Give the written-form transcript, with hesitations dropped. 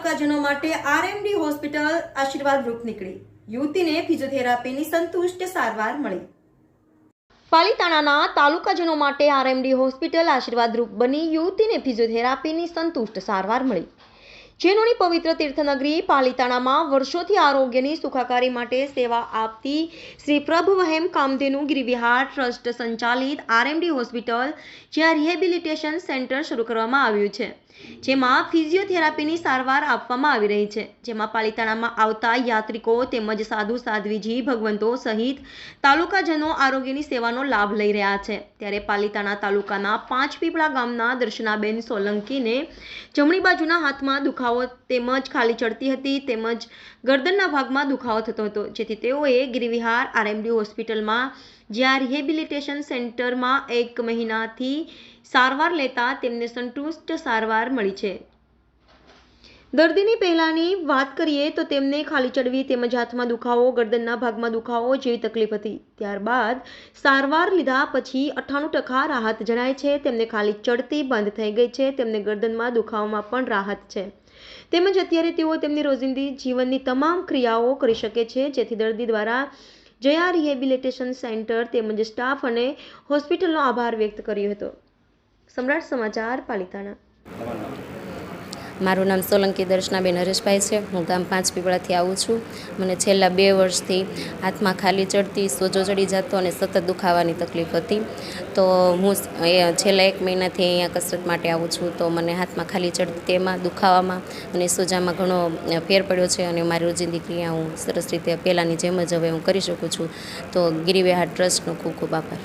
તાલુકાજનો માટે RMD hospital આશીર્વાદરૂપ નીકળી. યુવતીને ફિઝિયોથેરાપીની સંતુષ્ટ સારવાર મળી. પાલિતાણાના તાલુકાજનો માટે આરએમડી હોસ્પિટલ આશીર્વાદરૂપ બની યુવતીને ફિઝિયોથેરાપીની સંતુષ્ટ સારવાર મળી. જેનોની પવિત્ર તીર્થનગરી પાલિતાણામાં વર્ષોથી આરોગ્યની સુખાકારી માટે સેવા આપતી શ્રી પ્રભુવહેમ કામધેનુ ગિરિવિહાર ટ્રસ્ટ સંચાલિત આરએમડી હોસ્પિટલ જ્યાં રિહેબિલિટેશન સેન્ટર શરૂ કરવામાં આવ્યું છે, જેમાં ફિઝિયોથેરાપીની સારવાર આપવામાં આવી રહી છે. જેમાં પાલિતાણામાં આવતા યાત્રિકો તેમજ સાધુ સાધ્વીજી ભગવંતો સહિત તાલુકાજનો આરોગ્યની સેવાનો લાભ લઈ રહ્યા છે. ત્યારે પાલિતાણા તાલુકાના પાંચપીપળા ગામના દર્શનાબેન સોલંકીને જમણી બાજુના હાથમાં દુખાવો તેમજ ખાલી ચડતી હતી તેમજ ગરદનના ભાગમાં દુખાવો થતો હતો, જેથી તેઓએ ગિરિવિહાર આરએમડી હોસ્પિટલમાં જ્યાં રિહેબિલિટેશન સેન્ટરમાં 1 મહિનાથી સારવાર લેતા તેમને સંતુષ્ટ સારવાર મળી છે. દર્દીની પહેલાની વાત કરીએ તો તેમને ખાલી ચડવી તેમજ હાથમાં દુખાવો, ગરદનના ભાગમાં દુખાવો જેવી તકલીફ હતી. ત્યારબાદ સારવાર લીધા પછી 98% રાહત જણાય છે. તેમને ખાલી ચડતી બંધ થઈ ગઈ છે. તેમને ગરદનમાં દુખાવામાં પણ રાહત છે. તેમજ અત્યારે તેઓ તેમની રોજિંદી જીવનની તમામ ક્રિયાઓ કરી શકે છે, જેથી દર્દી દ્વારા જયા રિહેબિલિટેશન સેન્ટર તેમજ સ્ટાફ અને હોસ્પિટલનો આભાર વ્યક્ત કર્યો હતો. સમ્રાટ સમાચાર, પાલિતાણા. મારું નામ સોલંકી દર્શનાબેન હરેશભાઈ છે. હું ગામ પાંચપીપળાથી આવું છું. મને છેલ્લા 2 વર્ષથી હાથમાં ખાલી ચડતી, સોજો ચડી જતો અને સતત દુખાવાની તકલીફ હતી. તો હું છેલ્લા 1 મહિનાથી અહીંયા કસરત માટે આવું છું. તો મને હાથમાં ખાલી ચડતી, તેમાં દુખાવામાં અને સોજામાં ઘણો ફેર પડ્યો છે અને મારી રોજિંદી ક્રિયા હું સરસ રીતે પહેલાંની જેમ જ હવે હું કરી શકું છું. તો ગિરિવિહાર ટ્રસ્ટનો ખૂબ ખૂબ આભાર.